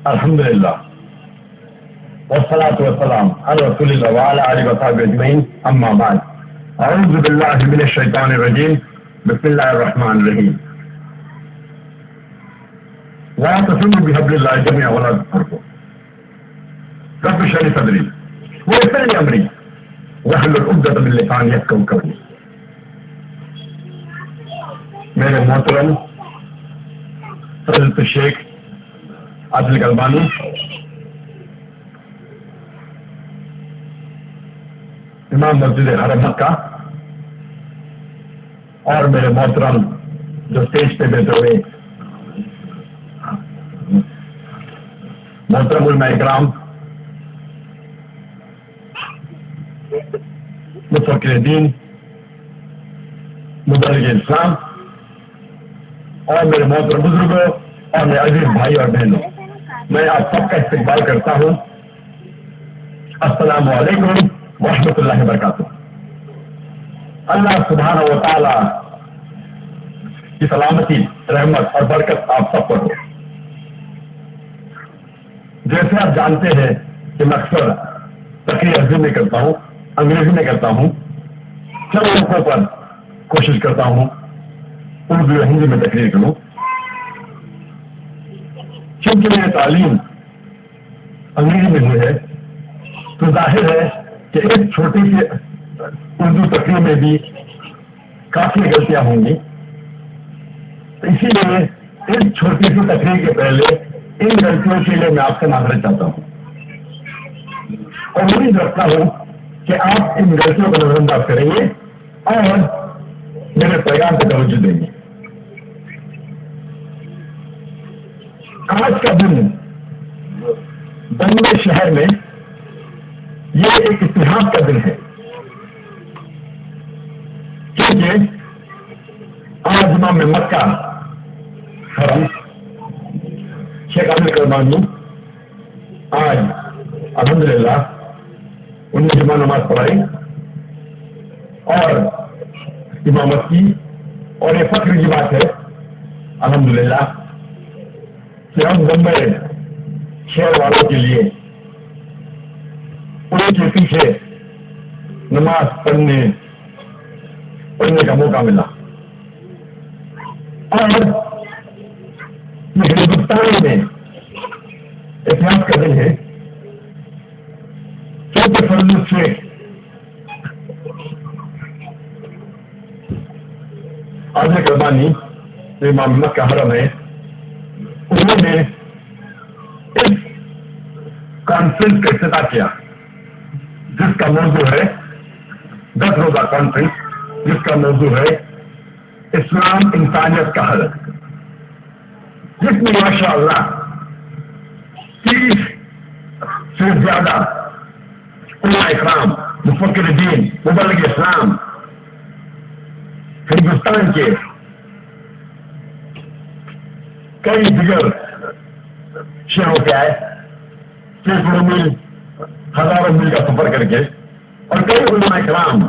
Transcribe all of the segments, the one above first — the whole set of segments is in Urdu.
الحمدللہ والصلاة والسلام علی رسول اللہ وعلی آلہ وصحبہ اجمعین، اما بعد، اعوذ باللہ من الشیطان الرجیم، بسم اللہ الرحمن الرحیم۔ واعتصموا بحبل اللہ جميعا ولا تفرقوا، رب اشرح لي صدری ویسر لي امری واحلل عقدۃ من لسانی یفقہوا قولی۔ میرے محترم حضرت الشیخ عادل البانی، امام مسجد حرم مکہ، اور میرے محترم جو اسٹیج پہ بیٹھے ہوئے محترم علماء اکرام، مفکر دین، مبلغ اسلام، اور میرے محترم بزرگوں اور میرے عزیز بھائی اور بہنوں، میں آپ سب کا استقبال کرتا ہوں۔ السلام علیکم ورحمۃ اللہ وبرکاتہ۔ اللہ سبحانہ و تعالی کی سلامتی، رحمت اور برکت آپ سب پر ہو۔ جیسے آپ جانتے ہیں کہ میں اکثر تقریر عربی میں کرتا ہوں، انگریزی میں کرتا ہوں، چند موقعوں پر کوشش کرتا ہوں اردو یا ہندی میں تقریر کروں۔ چونکہ میری تعلیم انگریزی میں ہوئی ہے تو ظاہر ہے کہ ایک چھوٹی سی اردو تقریر میں بھی کافی غلطیاں ہوں گی، اسی لیے اس چھوٹی سی تقریر کے پہلے ان غلطیوں کے لیے میں آپ سے معذرت چاہتا ہوں، اور امید رکھتا ہوں کہ آپ ان غلطیوں کو نظر انداز کریں گے اور میرے پیغام پہ توجہ دیں گے۔ آج کا دن بمبئی شہر میں یہ ایک اتحاد کا دن ہے، کیونکہ آج امام مکہ حرم شیخ عادل البانی آج الحمدللہ ان نے جمعہ نماز پڑھائی اور امامت کی، اور یہ فخر کی بات ہے الحمدللہ کہ ہم بمبئی شہر والوں کے لیے ان کے پیچھے نماز پڑھنے کا موقع ملا، اور یہ ہندوستان میں اتحاد کا دن ہے کیونکہ فضل الشیخ عادل البانی جو امام مکہ حرم ہے، انہوں نے اس کانفرنس کا افتتاح کیا جس کا موضوع ہے 10 روزہ کانفرنس، جس کا موضوع ہے اسلام انسانیت کا حل، جس میں ماشاء اللہ 30 سے زیادہ علماء اکرام، مفکر دین، مبلغ اسلام ہندوستان کے کئی دیگر شہروں سے آئے، سینکڑوں میل، ہزاروں میل کا سفر کر کے، اور کئی علماء کرام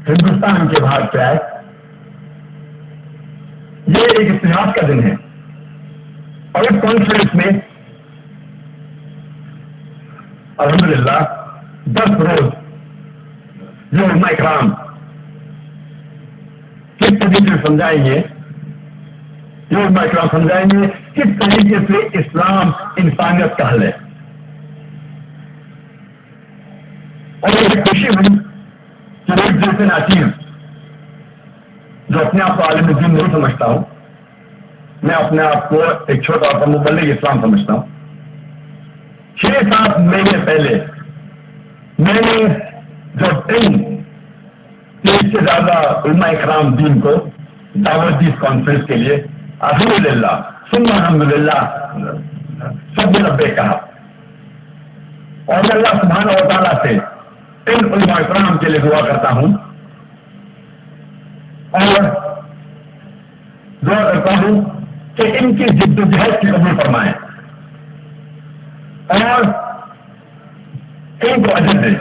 ہندوستان کے باہر سے آئے۔ یہ ایک اتحاد کا دن ہے، اور اس کانفرنس میں الحمدللہ 10 روز یہ علماء کرام کس طریقے سے سمجھائیں گے، یہ علماء کرام سمجھائیں گے کس طریقے سے اسلام انسانیت کا حل ہے۔ اور مجھے خوشی ہوئی کہ ایک جیسے ناچیز جو اپنے آپ کو عالم دین نہیں سمجھتا ہوں، میں اپنے آپ کو ایک چھوٹا سا مبلغ اسلام سمجھتا ہوں، 6-7 مہینے پہلے میں نے جب 30 سے زیادہ علماء اکرام دین کو دعوت دی اس کانفرنس کے لیے، الحمدللہ ثم الحمدللہ سب نے لبیک کہا، اور میں اللہ سبحانہ و تعالیٰ سے ان علماء کرام کے لیے دعا کرتا ہوں اور دعا کرتا ہوں کہ ان کی جد و جہد کی قبول فرمائیں اور ان کو اجر دیں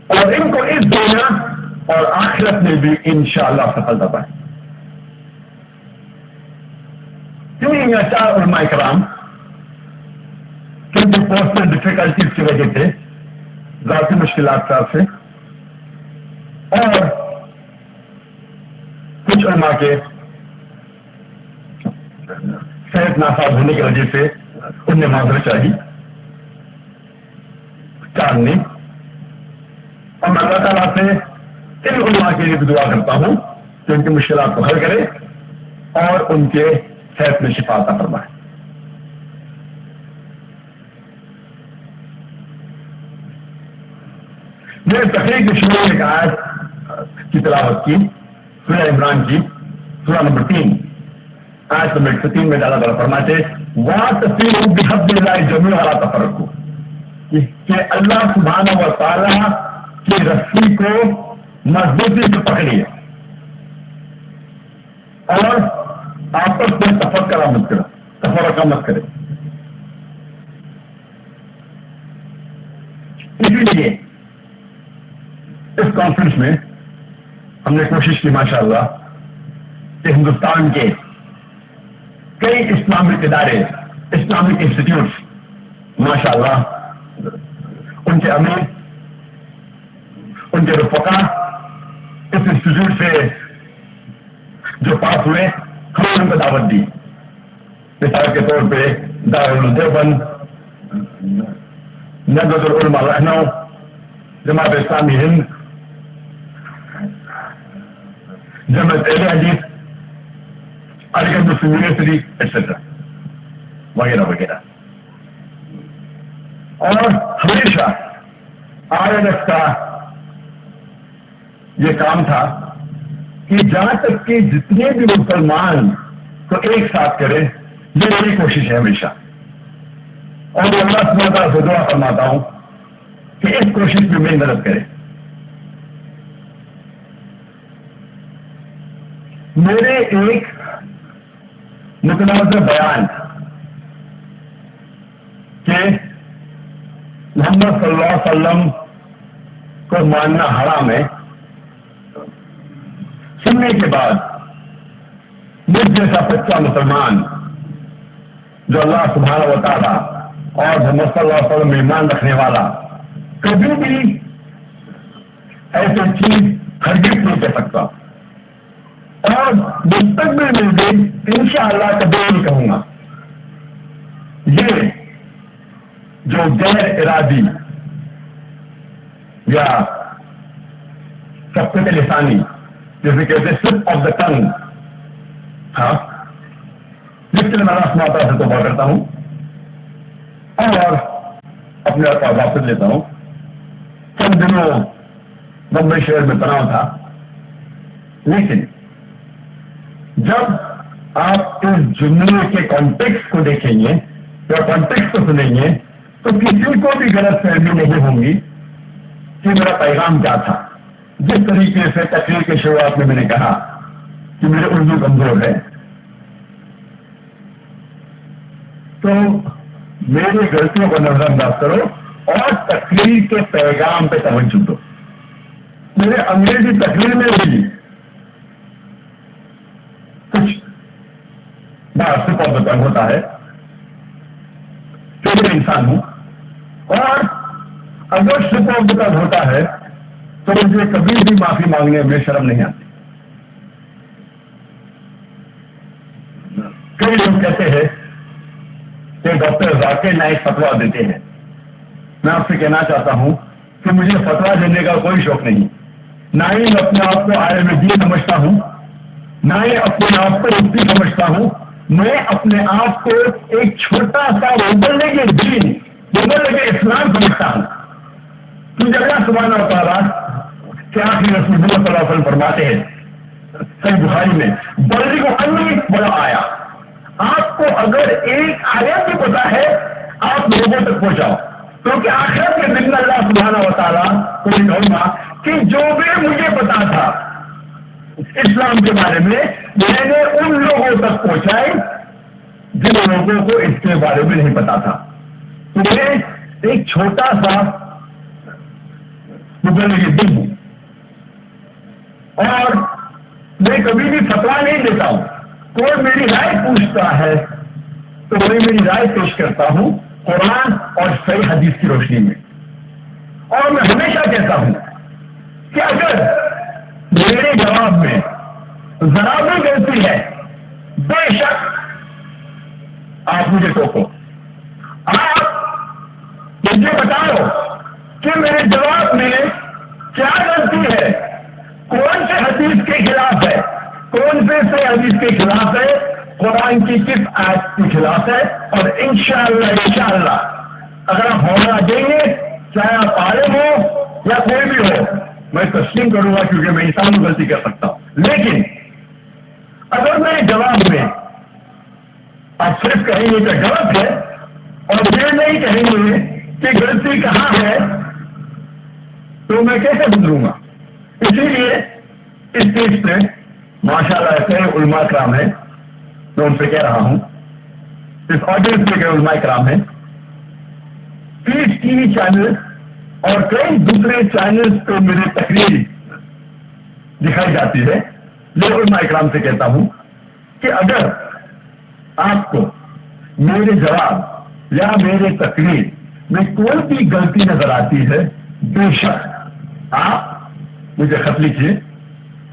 اور ان کو اس دنیا اور آخرت میں بھی انشاءاللہ سفلتا پائیں. 3 یا 4 علماء کرام کیونکہ پرسنل ڈیفیکلٹیز کی وجہ سے ذاتی مشکلات سے اور کچھ علماء کے صحت ناساز ہونے کی وجہ سے انہیں معذرت چاہیے 4 نے. اور میں اللہ تعالیٰ سے ان علماء کے لیے بھی دعا کرتا ہوں کہ ان کی مشکلات کو حل کرے اور ان کے صحت میں شفا عطا فرمائے. میں نے تقریر کے شروع میں ایک آیت کی تلاوت کی سورہ عمران کی سورہ نمبر 3 آیت نمبر 103 میں اللہ تعالیٰ فرماتے وَاعْتَصِمُوا بِحَبْلِ اللَّهِ جَمِيعًا وَلَا تَفَرَّقُوا کہ اللہ سبحانہ و تعالیٰ کی رسی کو مضبوطی سے پکڑیے اور آپس میں تفرقہ مت کرے. اسی لیے اس کانفرنس میں ہم نے کوشش کی ماشاءاللہ کہ ہندوستان کے کئی اسلامک ادارے اسلامک انسٹیٹیوٹس ماشاءاللہ ان کے امیر ان کے رفقا اس انسٹیٹیوٹ سے جو پاس ہوئے ہم نے ان کو دعوت دی. مثال کے طور پہ دارالعلوم دیوبند ندوۃ العلماء لکھنؤ جماعت اسلامی ہند جماعت اہل حدیث علی گڑھ مسلم یونیورسٹی ایٹسٹرا وغیرہ وغیرہ. اور ہمیشہ RNS کا یہ کام تھا کہ جہاں تک کہ جتنے بھی مسلمان کو ایک ساتھ کرے یہ میری کوشش ہے ہمیشہ. اور میں اللہ سبحانہ تعالیٰ سے دعا فرماتا ہوں کہ اس کوشش میں میری مدد کرے. میرے ایک متنازع بیان کہ محمد صلی اللہ علیہ وسلم کو ماننا حرام ہے سننے کے بعد مجھ جیسا سچا مسلمان جو اللہ سبحانہ و تعالیٰ اور محمد صلی اللہ علیہ وسلم میں ایمان رکھنے والا کبھی بھی ایسی چیز ہرگز نہیں کہہ سکتا اور مستقبل میں بھی انشاءاللہ کبھی نہیں کہوں گا. یہ جو غیر ارادی یا سبقت لسانی جیسے کہتے ہیں سلپ آف دا ٹنگ ہاں جس کے لیے میں اللہ سبحانہ تعالیٰ سے توبہ کرتا ہوں اور اپنے آپ کو واپس لیتا ہوں. چند دنوں بمبئی شہر میں تناؤ تھا لیکن جب آپ اس جملے کے کانٹیکسٹ کو دیکھیں گے یا کانٹیکسٹ کو سنیں گے تو کسی کو بھی غلط فہمی نہیں ہوں گی کہ میرا پیغام کیا تھا. جس طریقے سے تقریر کی شروعات میں نے کہا کہ میرے اردو کمزور ہے تو میری غلطیوں کو نظر انداز کرو اور تقریر کے پیغام پہ توجہ دو. میرے انگریزی تقریر میں بھی کچھ بات سپ آف دا ٹنگ ہوتا ہے کہ میں انسان ہوں اور اگر سپ آف دا ٹنگ ہوتا ہے تو مجھے کبھی بھی معافی مانگنے میں شرم نہیں آتی. کئی لوگ کہتے ہیں کہ ڈاکٹر ذاکر نائک فتویٰ دیتے ہیں. میں آپ سے کہنا چاہتا ہوں کہ مجھے فتویٰ دینے کا کوئی شوق نہیں. نہ ہی میں اپنے آپ کو عالم دین سمجھتا ہوں نہ ہی اپنے آپ کو مفتی سمجھتا ہوں. میں اپنے آپ کو ایک چھوٹا سا ابلنے کے دین ابلنے کے اسلام سمجھتا ہوں. کیونکہ اللہ سبحانہ و تعالیٰ کیا رسول اللہ صلی اللہ علیہ وسلم فرماتے ہیں صحیح بخاری میں بلغ عنی ولو آیا. آپ کو اگر ایک آیت بھی پتا ہے آپ لوگوں تک پہنچاؤ. کیونکہ آخرت کے دن اللہ سبحانہ و تعالیٰ کو یہ کہوں گا کہ جو بھی مجھے پتا تھا اسلام کے بارے میں نے ان لوگوں تک پہنچائی جن لوگوں کو اس کے بارے میں نہیں پتا تھا. تو میں ایک چھوٹا سا دل ہوں اور میں کبھی بھی فتوا نہیں دیتا ہوں. کوئی میری رائے پوچھتا ہے تو میں میری رائے پیش کرتا ہوں قرآن اور صحیح حدیث کی روشنی میں. اور میں ہمیشہ کہتا ہوں کہ اگر میرے جواب میں ذرا بھی غلطی ہے بے شک آپ مجھے ٹوکو. آپ مجھے بتاؤ کہ میرے جواب میں کیا غلطی ہے, کون سے حدیث کے خلاف ہے, کون سے حدیث کے خلاف ہے, قرآن کی کس آیت کے خلاف ہے. اور انشاءاللہ اگر آپ حوالہ دیں گے چاہے آپ عالم ہو یا کوئی بھی ہو میں تسلیم کروں گا کیونکہ میں انسان کو غلطی کر سکتا ہوں. لیکن اگر میرے جواب میں آپ صرف کہیں گے کہ غلط ہے اور یہ نہیں کہیں گے کہ غلطی کہاں ہے تو میں کیسے گزروں گا. اسی لیے اس چیز پہ ماشاء اللہ ایسے علماء کرام ہیں, میں ان سے کہہ رہا ہوں, اس آڈینس پہ علماء کرام ہیں, پیس ٹی وی چینل اور کئی دوسرے چینلز پہ میری تقریر دکھائی جاتی ہے. میں علماء کرام سے کہتا ہوں کہ اگر آپ کو میرے جواب یا میرے تقریر میں کوئی بھی غلطی نظر آتی ہے بے شک آپ مجھے خط لکھیے,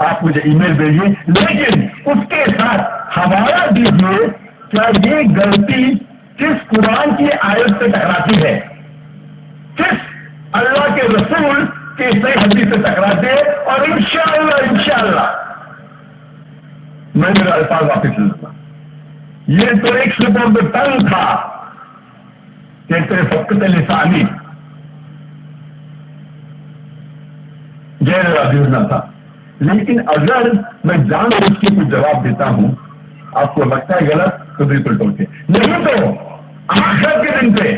آپ مجھے ای میل بھیجیے, لیکن اس کے ساتھ حوالہ دیجیے کیا یہ غلطی کس قرآن کی آیت سے ٹکراتی ہے, کس اللہ کے رسول کے صحیح حدیث سے ٹکراتے ہیں. اور انشاءاللہ میں میرا الفاظ واپس لے لوں. یہ تو ایک سلپ آف دا ٹنگ تھا کہتے فقط لسانی غیر عزیز نہ تھا. لیکن اگر میں جان بوجھ کے کچھ جواب دیتا ہوں آپ کو لگتا ہے غلط تو بالکل ٹوکے, نہیں تو آخر کے دن پہ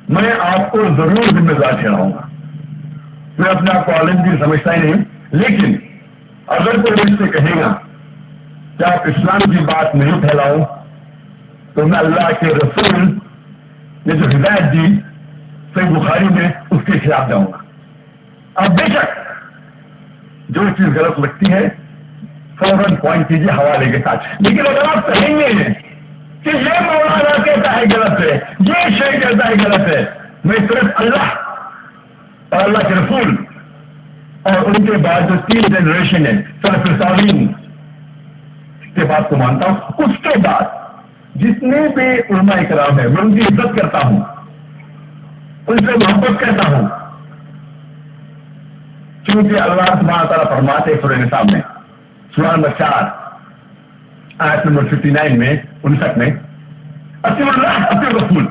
میں آپ کو ضرور ذمہ دار ٹھہراؤں گا. میں اپنے آپ کو عالم بھی سمجھتا ہی نہیں, لیکن اگر کوئی مجھ سے کہے گا کہ آپ اسلام کی بات نہیں پھیلاؤ تو میں اللہ کے رسول نے جو ہدایت دی صحیح بخاری میں اس کے خلاف جاؤں گا. اب بے شک جو چیز غلط لگتی ہے فوراً پوائنٹ کیجیے حوالے کے ساتھ. لیکن اگر آپ کہیں گے کہ یہ مولانا کہتا ہے غلط ہے, یہ شیخ کہتا ہے غلط ہے, میں صرف اللہ اور اللہ کے رسول اور ان کے بعد جو 3 جنریشن ہے سلف صالحین کے بات کو مانتا ہوں. اس کے بعد جتنے بھی علماء کرام ہیں میں ان کی عزت کرتا ہوں, ان سے محبت کرتا ہوں, کیونکہ اللہ سبحانہ تعالیٰ فرماتے سورہ نساء میں سورہ نمبر 4 آیت نمبر 59 میں 59 میں اطیعوا اللہ اطیعوا الرسول,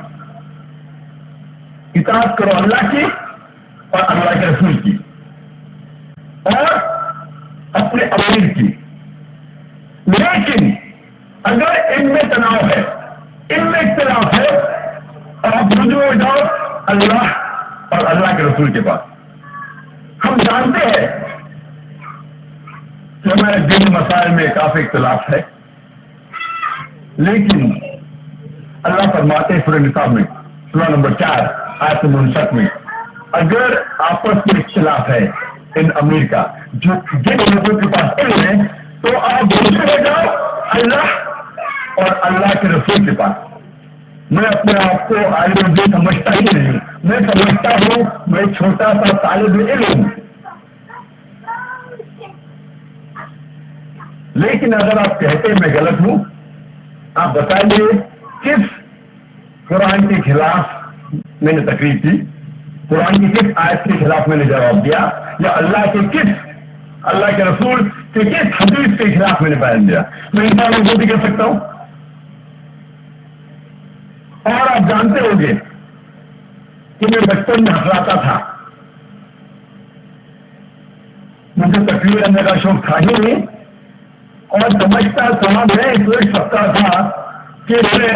اطاعت کرو اللہ کی اور اللہ کے رسول کی اور اپنے امیر کی. لیکن اگر ان میں تناؤ ہے, ان میں اختلاف ہے, آپ رجوع ہو جاؤ اللہ اور اللہ کے رسول کے پاس. ہم جانتے ہیں کہ ہمارے دین مسائل میں کافی اختلاف ہے, لیکن اللہ فرماتے ہیں سورہ نساء میں سورہ نمبر 4 آیت نمبر 59 میں اگر آپس میں اختلاف ہے ان امیر کا جو جن لوگوں کے پاس علم ہے تو آپ رجوع ہو جاؤ اللہ اور اللہ کے رسول کے پاس. میں اپنے آپ کو عالم دین سمجھتا ہی نہیں, میں سمجھتا ہوں میں چھوٹا سا طالب علم ہوں. لیکن اگر آپ کہتے ہیں میں غلط ہوں, آپ بتائیے کس قرآن کے خلاف میں نے تقریر کی, قرآن کی کس آیت کے خلاف میں نے جواب دیا, یا اللہ کے رسول کے کس حدیث کے خلاف میں نے بیان دیا. میں انسان کو غلطی کر سکتا ہوں. اور آپ جانتے ہوں گے کہ میں بچپن میں ہنساتا تھا, مجھے تقریر کرنے کا شوق تھا ہی نہیں, اور سمجھتا تھا میں اس وقت سکتا تھا کہ میں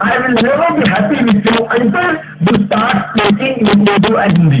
I will never be happy with you until you start speaking in Urdu and Hindi.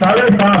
5.5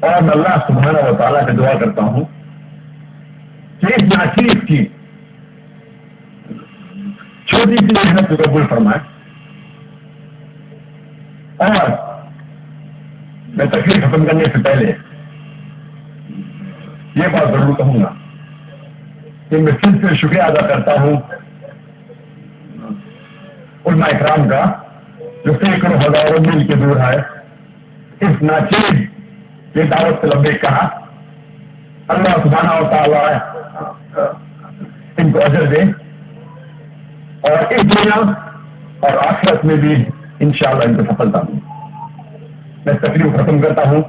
اور میں اللہ سبحانہ و تعالیٰ سے دعا کرتا ہوں کہ اس ناچیز کی چھوٹی سی محنت کو قبول فرمائے. اور میں تقریر ختم کرنے سے پہلے یہ بات ضرور کہوں گا کہ میں پھر سے شکریہ ادا کرتا ہوں علماء اکرام کا جو سینکڑوں ہزاروں میل کے دور ہے اس ناچیز یہ دعوت سے لبیک کہا. اللہ سبحانہ و تعالیٰ ان کو اجر دے اور اس دنیا اور آخرت میں بھی انشاءاللہ ان کو سفلتا دوں. میں تقریر ختم کرتا ہوں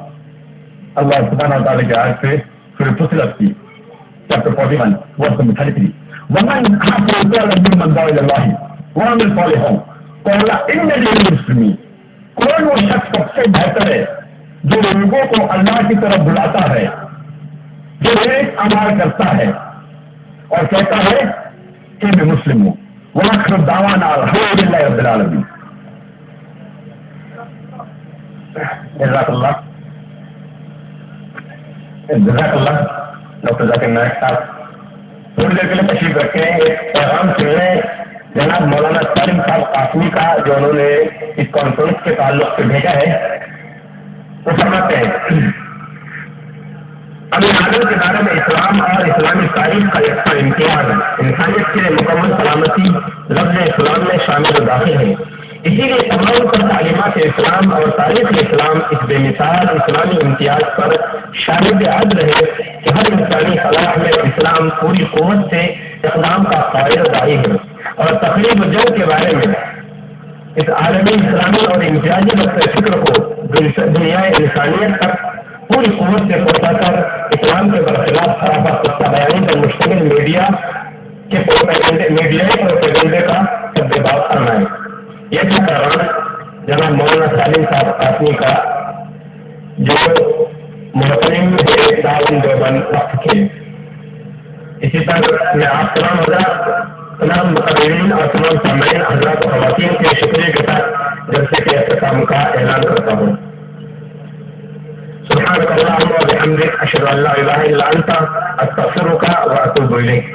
اللہ سبحانہ و تعالیٰ کے آیت سے سورۃ فصلت کی چیپٹر 41 ورس نمبر 33 ومن احسن قولا ممن دعا الى الله وعمل صالحا قال انني من المسلمين. کون وہ شخص سب سے بہتر ہے جو لوگوں کو اللہ کی طرف بلاتا ہے, جو ایک عمل کرتا ہے اور کہتا ہے کہ میں مسلم ہوں. وآخر دعوانا الحمد للہ رب العالمین. جزاک اللہ ڈاکٹر ذاکر نائک صاحب تھوڑی دیر کے لیے تشریف رکھے ہیں. ایک پیغام سن رہے ہیں جناب مولانا سالم صاحب قاسمی کا جو انہوں نے اس کانفرنس کے تعلق سے بھیجا ہے. وہ فرماتے ہیں ابھی عالم کے بارے میں اسلام اور اسلامی تاریخ کا یکساں امتیاز انسانیت کے مکمل سلامتی لفظ اسلام میں شامل و داخل ہے. اسی لیے تمام پر تعلیمات اسلام اور تاریخ اسلام اس بے مثال اسلامی امتیاز پر شاہد عدل ہے کہ ہر انسانی فلاح میں اسلام پوری قوت سے اقدام کا قائل داعی ہے. اور تقریب جنگ کے بارے میں اس عالمی اسلامی اور امتیازی نقطۂ فکر کو دنیا انسانیت تک پوری قوت سے پہنچا کر اسلام کے برخلاف خرابہ خطہ بیانی پر مشتمل میڈیا کے پروپیگنڈے کا سدباب کرنا ہے. یہ تھا پیغام جناب مولانا سالم صاحب قاسمی کا جو محترم ہے دارالعلوم دیوبند وقت کے. اسی طرح میں آپ تمام حضرات تمام مقررین اور تمام سامعین حضرات و خواتین کے شکریہ کے ساتھ جلسے کے اختتام کا اعلان کرتا ہوں. سبحانك اللهم وبحمدك اشهد ان لا اله الا انت استغفرك واتوب اليك.